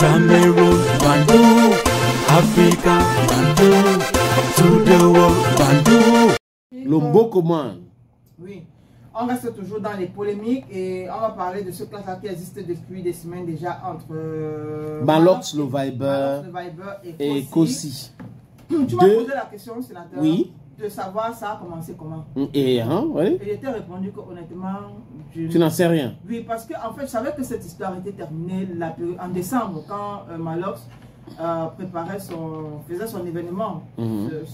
Cameroon, Bandou, Africa, Bandou, to the world, Bandou. Lomboko man. Oui. On reste toujours dans les polémiques et on va parler de ce clash qui existe depuis des semaines déjà entre Malox le Viber et Kossi. Tu m'as posé la question, sénateur, oui, de savoir ça a commencé comment. Et oui. Et j'étais répondu qu'honnêtement, tu n'en sais rien. Oui, parce que en fait, je savais que cette histoire était terminée en décembre quand Malox faisait son événement,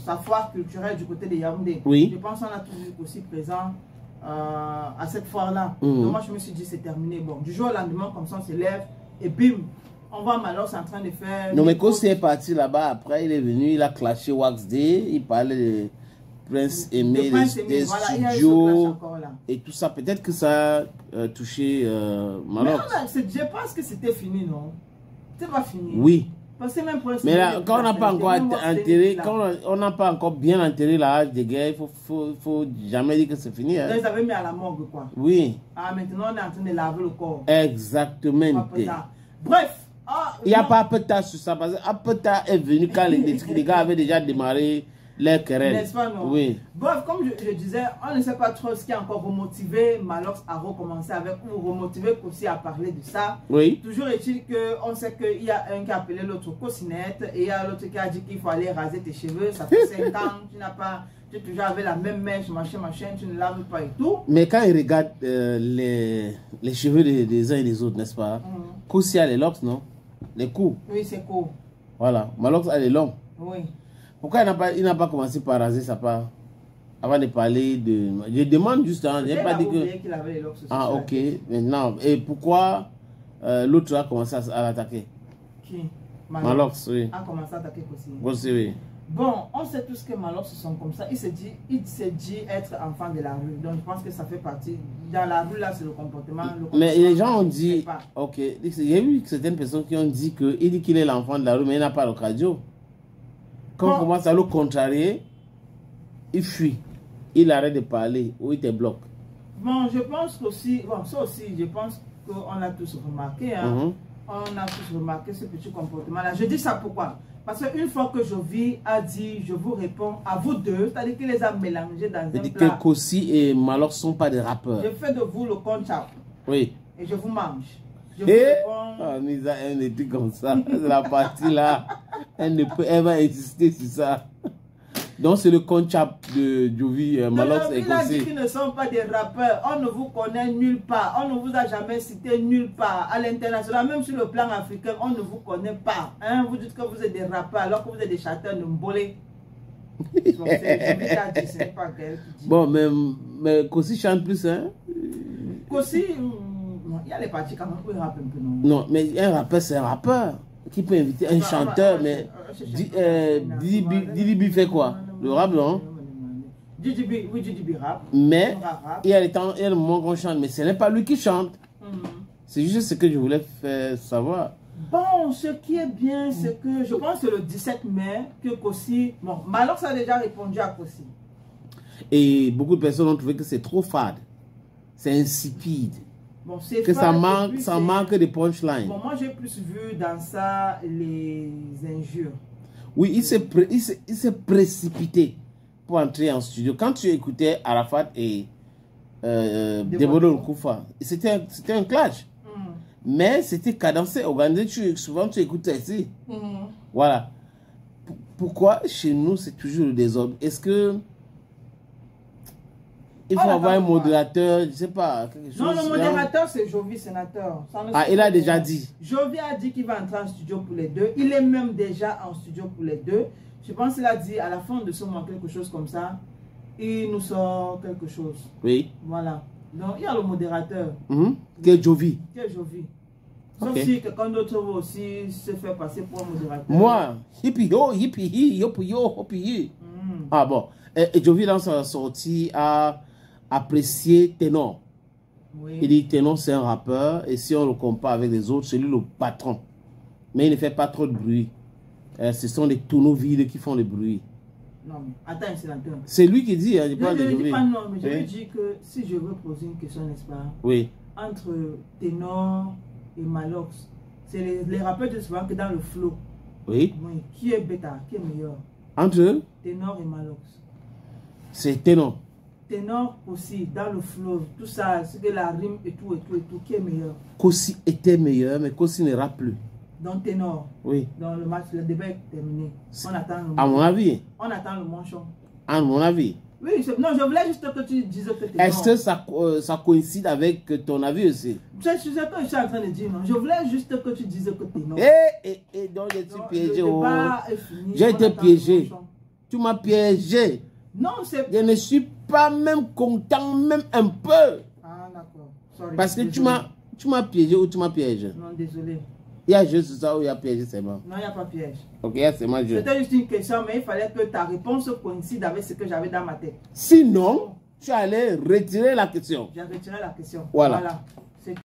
sa foire culturelle du côté de Yaoundé. Oui. Je pense qu'on a toujours aussi présent à cette foire-là. Donc moi, je me suis dit, c'est terminé. Bon, du jour au lendemain, comme ça, on se lève et bim, on voit Malox en train de faire... Non, mais quand c'est parti là-bas, après, il est venu, il a clashé Wax Day, il parlait de Prince Aimé, des voilà, studios et tout ça. Peut-être que ça a touché Malox. Mais je pense que c'était fini, non? C'est pas fini. Oui. Parce que même mais là, quand on n'a pas encore enterré, quand on n'a pas encore bien enterré la hache de guerre, il faut jamais dire que c'est fini. Hein. Ils avaient mis à la morgue, quoi. Oui. Ah, maintenant, on est en train de laver le corps. Exactement. Bref. Il n'y a pas Apeta sur ça, parce que Apeta est venu quand les gars avaient déjà démarré leur querelle. N'est-ce pas, non? Oui. Bref, comme je disais, on ne sait pas trop ce qui a encore remotivé Malox à recommencer avec, ou remotivé Kossi à parler de ça. Oui. Toujours est-il qu'on sait qu'il y a un qui a appelé l'autre Kossinette et il y a l'autre qui a dit qu'il faut aller raser tes cheveux. Ça fait 5 ans, tu n'as pas... Tu es toujours avec la même mèche, machin, tu ne laves pas et tout. Mais quand il regarde les cheveux des uns et des autres, n'est-ce pas? Kossi a les locks, non? Les coups. Oui, c'est court. Voilà. Malox a les longs. Oui. Pourquoi il n'a pas commencé par raser sa part avant de parler de... Je demande juste, hein, je n'ai pas dit que... Qu'il avait les locks ah, ok. Maintenant, et pourquoi l'autre a commencé à l'attaquer? Qui? Malox, oui. A commencé à attaquer Kossi. Kossi, oui. Bon, on sait tous que Malox sont comme ça. Il s'est dit être enfant de la rue. Donc, je pense que ça fait partie... Dans la rue, là, c'est le comportement... Mais les gens ont dit... Ok. Il y a eu certaines personnes qui ont dit qu'il dit qu'il est l'enfant de la rue, mais il n'a pas le cardio. Quand on commence à le contrarier, il fuit. Il arrête de parler ou il te bloque. Bon, je pense qu'aussi... Bon, ça aussi, je pense qu'on a tous remarqué. Hein. On a tous remarqué ce petit comportement-là. Je dis ça pourquoi? Parce qu'une fois que Jovi a dit, je vous réponds à vous deux, c'est-à-dire qu'il les a mélangés dans un plat. Que Kossi et Malox ne sont pas des rappeurs. Je fais de vous le conchap. Oui. Et je vous mange. Je vous réponds... Nisa, elle ne dit comme ça. La partie là, elle va insister sur ça. Donc c'est le conchap de Jovi, Malox et Kossi. Il a dit qu'ils ne sont pas des rappeurs. On ne vous connaît nulle part. On ne vous a jamais cité nulle part. À l'international, même sur le plan africain, on ne vous connaît pas. Hein? Vous dites que vous êtes des rappeurs alors que vous êtes des chanteurs de mbolé. Bon, mais Kossi chante plus, hein? Kossi, il y a les parties quand même où il rappe un peu, non? Non, mais un rappeur, c'est un rappeur. Qui peut inviter un chanteur, mais Didi fait quoi? Le rap, non? Oui, Didi rap. Mais il y a le moment qu'on chante, mais ce n'est pas lui qui chante. C'est juste ce que je voulais faire savoir. Bon, ce qui est bien, c'est que je pense que le 17 mai, que Kossi... Bon, Malox a déjà répondu à Kossi. Et beaucoup de personnes ont trouvé que c'est trop fade. C'est insipide. Bon, que ça manque de punchline. Bon, moi, j'ai plus vu dans ça les injures. Oui, il s'est précipité pour entrer en studio. Quand tu écoutais Arafat et Debolo Koufa, c'était un clash. Mais c'était cadencé, organisé. Souvent, tu écoutes ici. Voilà. Pourquoi chez nous, c'est toujours le désordre? Est-ce que... Il faut avoir un modérateur, je ne sais pas. Quelque chose. Non, le modérateur, c'est Jovi, sénateur. Ah, il a déjà dit. Jovi a dit qu'il va entrer en studio pour les deux. Il est même déjà en studio pour les deux. Je pense qu'il a dit à la fin de ce mois quelque chose comme ça. Il nous sort quelque chose. Oui. Voilà. Donc, il y a le modérateur. Qui est Jovi. Qui est Jovi. Sauf si quelqu'un d'autre va aussi se faire passer pour un modérateur. Moi, hippie yo, hippie. Ah bon. Et Jovi, dans sa sortie, a apprécié Ténor. Oui. Il dit Ténor, c'est un rappeur. Et si on le compare avec les autres, c'est lui le patron. Mais il ne fait pas trop de bruit. Ce sont les tonneaux vides qui font le bruit. Non, mais attends, sénateur. C'est lui qui dit, hein, je ne dis pas non, mais je lui dis que si je veux poser une question, n'est-ce pas? Oui. Entre Ténor et Malox, C'est les rappeurs disent souvent que dans le flow. Oui. Oui. Qui est bêta? Qui est meilleur? Entre eux, Ténor et Malox. c'est Ténor. Ténor aussi, dans le flow, tout ça, c'est que la rime et tout, qui est meilleur? Kossi était meilleur, mais Kossi ne rappe plus. Donc Ténor, Oui. dans le match, le débat est terminé. On attend le À mon avis. On attend le manchon. À mon avis. Oui, non, je voulais juste que tu dises que Ténor. Est-ce que ça coïncide avec ton avis aussi? C'est ce que je suis en train de dire, non. Je voulais juste que tu dises que Ténor. Donc je suis Donc, piégé. le débat est fini, J'ai on été attend le piégé. manchon. Tu m'as piégé. Non, c'est... Je ne suis pas même content, même un peu. Ah, d'accord. Sorry. Parce que Désolé. tu m'as piégé ou tu m'as piégé. Non, désolé. Il y a juste ça ou il y a piégé seulement. Non, il n'y a pas piège. Ok, il y a seulement jeu. C'était juste une question, mais il fallait que ta réponse coïncide avec ce que j'avais dans ma tête. Sinon, tu allais retirer la question. J'ai retiré la question. Voilà. Voilà.